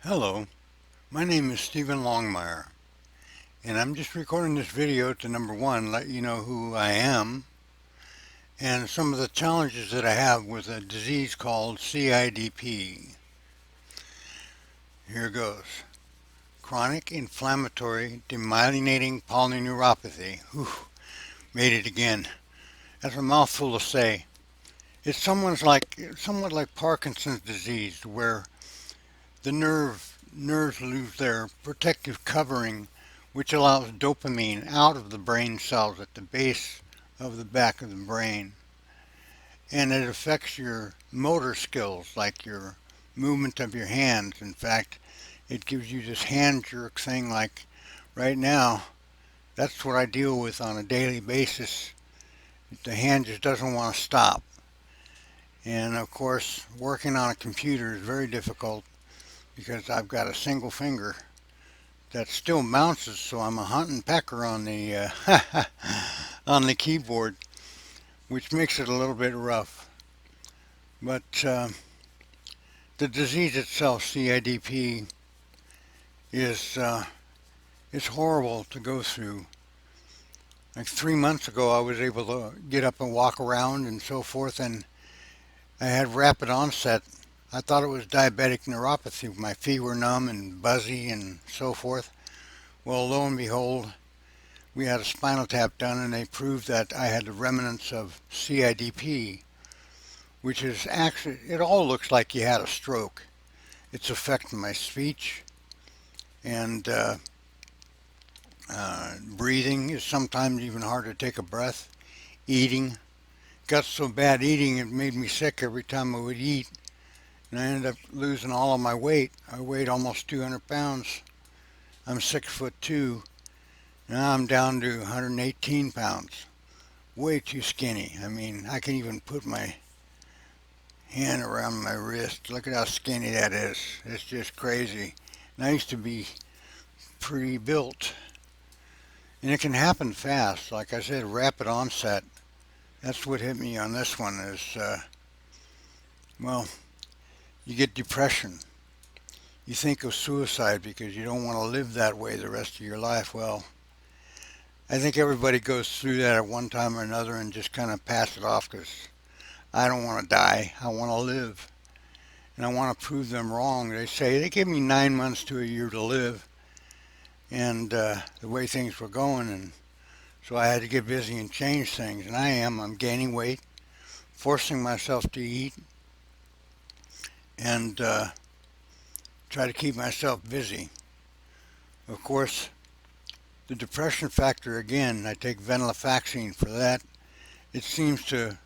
Hello, my name is Stephen Longmire, and I'm just recording this video to number one, let you know who I am and some of the challenges that I have with a disease called CIDP. Here goes. Chronic inflammatory demyelinating polyneuropathy. Whew, made it again. That's a mouthful to say. It's somewhat like Parkinson's disease, where the nerves lose their protective covering, which allows dopamine out of the brain cells at the base of the back of the brain. And it affects your motor skills, like your movement of your hands. In fact, it gives you this hand jerk thing like right now. That's what I deal with on a daily basis. The hand just doesn't want to stop. And of course, working on a computer is very difficult because I've got a single finger that still bounces, so I'm a hunting pecker on the on the keyboard, which makes it a little bit rough. But the disease itself, CIDP, is horrible to go through. Like 3 months ago, I was able to get up and walk around and so forth, and I had rapid onset. I thought it was diabetic neuropathy. My feet were numb and buzzy and so forth. Well, lo and behold, we had a spinal tap done, and they proved that I had the remnants of CIDP, which is actually, it all looks like you had a stroke. It's affecting my speech, and breathing is sometimes even hard to take a breath. Eating got so bad eating it made me sick every time I would eat, and I ended up losing all of my weight. I weighed almost 200 pounds. I'm 6'2". Now I'm down to 118 pounds. Way too skinny. I mean, I can even put my hand around my wrist. Look at how skinny that is. It's just crazy. And I used to be pretty built. And it can happen fast. Like I said, rapid onset. That's what hit me on this one is, well, you get depression. You think of suicide because you don't want to live that way the rest of your life. Well, I think everybody goes through that at one time or another and just kind of pass it off because I don't want to die. I want to live. And I want to prove them wrong. They give me 9 months to a year to live. And the way things were going. And so I had to get busy and change things. And I'm gaining weight, forcing myself to eat, and try to keep myself busy. Of course, the depression factor, again, I take venlafaxine for that. It seems to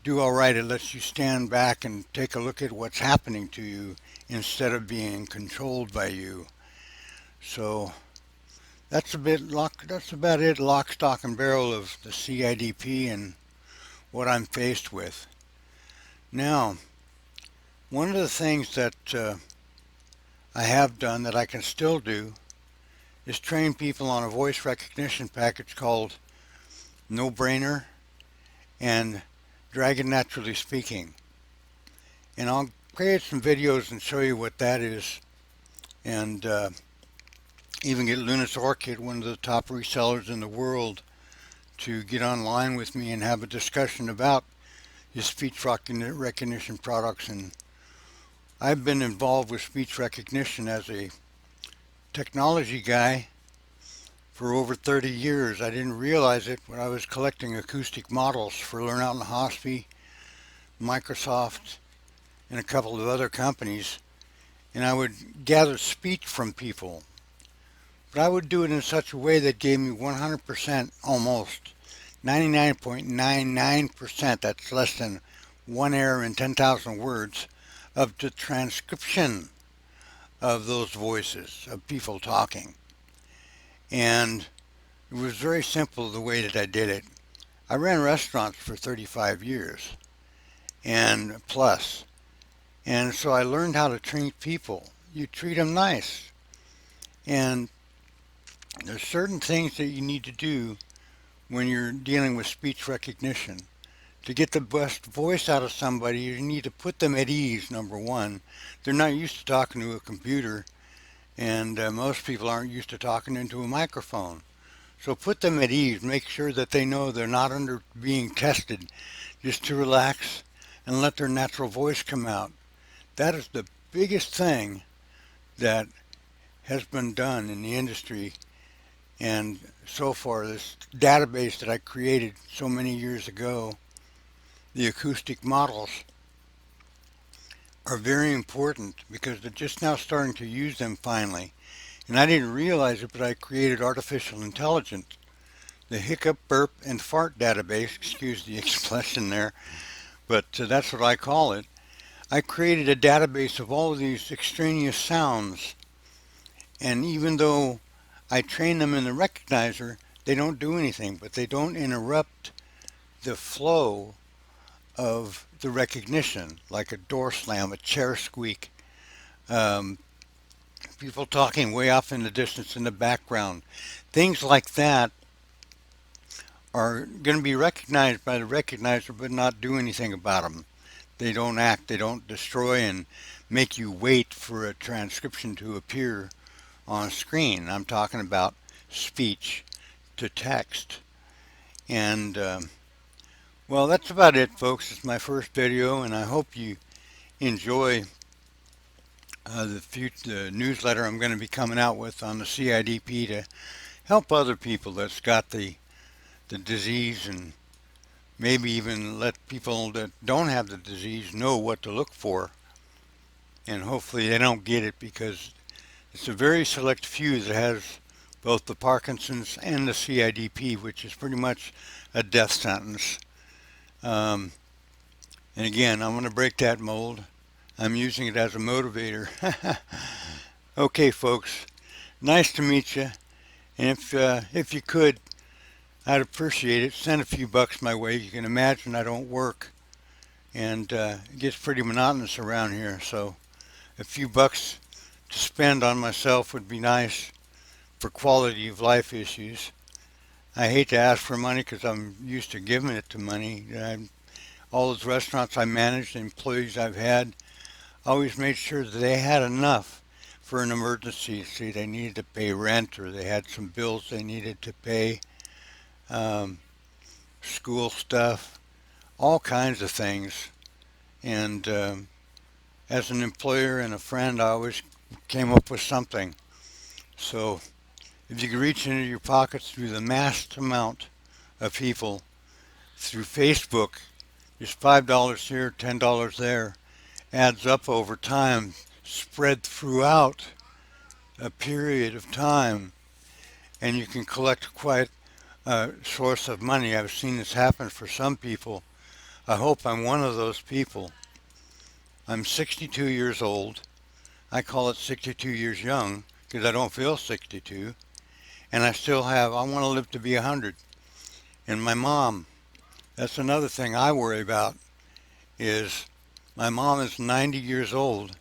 do all right. It lets you stand back and take a look at what's happening to you instead of being controlled by you. So that's about it, lock, stock, and barrel of the CIDP and what I'm faced with. Now, one of the things that I have done that I can still do is train people on a voice recognition package called No Brainer and Dragon Naturally Speaking. And I'll create some videos and show you what that is, and even get Lunas Orchid, one of the top resellers in the world, to get online with me and have a discussion about his speech recognition products. And I've been involved with speech recognition as a technology guy for over 30 years. I didn't realize it when I was collecting acoustic models for Learn Out in the Hospi, Microsoft, and a couple of other companies, and I would gather speech from people. But I would do it in such a way that gave me 100%, almost 99.99%, that's less than one error in 10,000 words, of the transcription of those voices of people talking. And it was very simple the way that I did it. I ran restaurants for 35 years and plus. And so I learned how to treat people. You treat them nice. And there's certain things that you need to do when you're dealing with speech recognition To get the best voice out of somebody, you need to put them at ease, number one. They're not used to talking to a computer, and most people aren't used to talking into a microphone. So put them at ease. Make sure that they know they're not under being tested, just to relax and let their natural voice come out. That is the biggest thing that has been done in the industry. And so far, this database that I created so many years ago, the acoustic models, are very important because they're just now starting to use them finally. And I didn't realize it, but I created artificial intelligence, the hiccup, burp, and fart database. Excuse the expression there, but that's what I call it. I created a database of all of these extraneous sounds, and even though I train them in the recognizer, they don't do anything, but they don't interrupt the flow of the recognition, like a door slam, a chair squeak, um, people talking way off in the distance in the background. Things like that are going to be recognized by the recognizer but not do anything about them. They don't act, they don't destroy and make you wait for a transcription to appear on screen. I'm talking about speech to text. And well, that's about it, folks. It's my first video, and I hope you enjoy the newsletter I'm going to be coming out with on the CIDP to help other people that's got the disease, and maybe even let people that don't have the disease know what to look for. And hopefully they don't get it, because it's a very select few that has both the Parkinson's and the CIDP, which is pretty much a death sentence. Um, and again, I'm going to break that mold. I'm using it as a motivator. Okay, folks, nice to meet you. And if you could, I'd appreciate it. Send a few bucks my way. You can imagine I don't work, and it gets pretty monotonous around here. So a few bucks to spend on myself would be nice for quality of life issues. I hate to ask for money because I'm used to giving it to money. All those restaurants I managed, the employees I've had, always made sure that they had enough for an emergency. See, they needed to pay rent, or they had some bills they needed to pay, um, school stuff, all kinds of things. And as an employer and a friend, I always came up with something. So if you could reach into your pockets through the massed amount of people through Facebook, just $5 here, $10 there, adds up over time, spread throughout a period of time, and you can collect quite a source of money. I've seen this happen for some people. I hope I'm one of those people. I'm 62 years old. I call it 62 years young because I don't feel 62. And I still have, I want to live to be 100. And my mom, that's another thing I worry about, is my mom is 90 years old.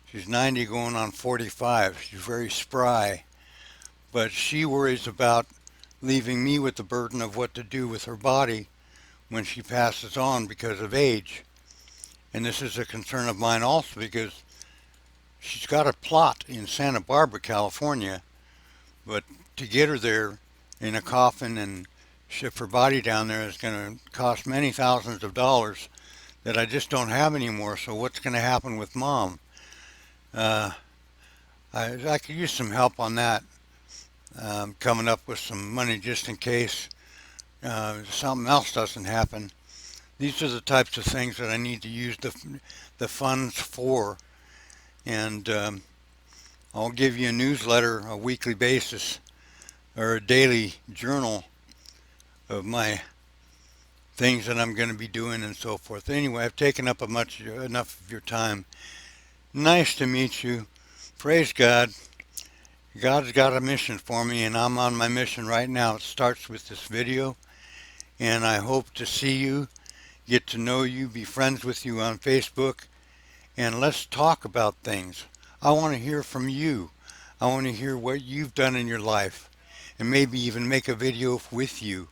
She's 90 going on 45. She's very spry. But she worries about leaving me with the burden of what to do with her body when she passes on because of age. And this is a concern of mine also, because she's got a plot in Santa Barbara, California, but to get her there in a coffin and ship her body down there is going to cost many thousands of dollars that I just don't have anymore. So what's going to happen with mom? Uh, I could use some help on that. Coming up with some money just in case something else doesn't happen. These are the types of things that I need to use the funds for. And I'll give you a newsletter, a weekly basis, or a daily journal of my things that I'm going to be doing and so forth. Anyway, I've taken up enough of your time. Nice to meet you. Praise God. God's got a mission for me, and I'm on my mission right now. It starts with this video, and I hope to see you, get to know you, be friends with you on Facebook, and let's talk about things. I want to hear from you. I want to hear what you've done in your life, and maybe even make a video with you.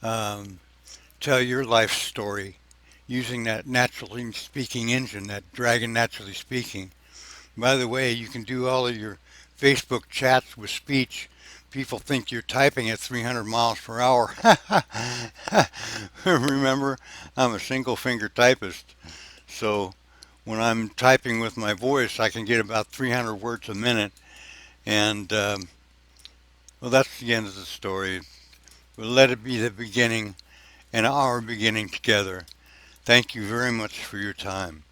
Um, tell your life story using that naturally speaking engine, that Dragon Naturally Speaking. By the way, you can do all of your Facebook chats with speech. People think you're typing at 300 miles per hour. Remember, I'm a single finger typist, so when I'm typing with my voice, I can get about 300 words a minute. And well, that's the end of the story. But let it be the beginning and our beginning together. Thank you very much for your time.